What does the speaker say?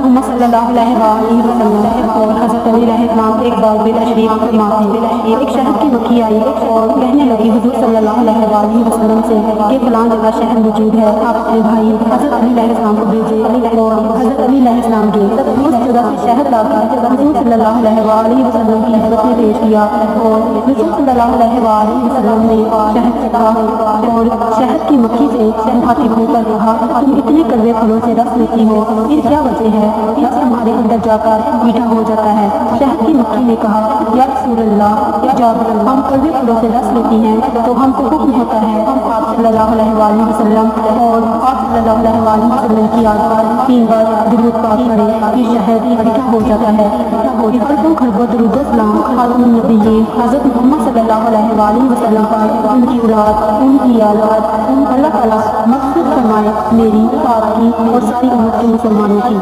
محمد صلی اللہ علیہ وسلم اور حضرت علی علیہ السلام ایک بار بے تشریف فرما تھے۔ ایک شہر کی مکھی آئی اور کہنے لگی حضور صلی اللہ علیہ وسلم سے کہ فلاں جگہ شہر موجود ہے، آپ اپنے بھائی حضرت علی علیہ السلام کو بھیجے۔ اور حضرت علی علیہ السلام گئے، اس جگہ سے شہد لا کر حضور صلی اللہ علیہ وسلم کی حضرت میں پیش کیا اور حضور صلی اللہ علیہ وسلم نے شہد چکھا اور شہد کی مکھی سے مخاطب ہو کر کہا، تم اتنے کڑوے پھلوں سے رس لیتی ہو، یہ کیا وجہ ہے؟ رس تمہارے اندر جا کر میٹھا ہو جاتا ہے۔ شہد کی مکھی نے کہا، یا رسول اللہ، جب ہم کڑوے پھلوں سے رس لیتی ہیں تو ہم کو حکم ہوتا ہے آپ صلی اللہ علیہ وسلم اور آپ صلی اللہ علیہ وسلم کی یاد پر 3 بار درود پاک کرے، یہ شہد میٹھا ہو جاتا ہے۔ اربوں خربوں درود و سلام خاتم النبی حضرت محمد صلی اللہ علیہ وسلم پر، ان کی اولاد، ان کی اولاد، اللہ تعالیٰ مغفرت فرمائے میری، آپ کی اور ساری امت کے مسلمانوں کی۔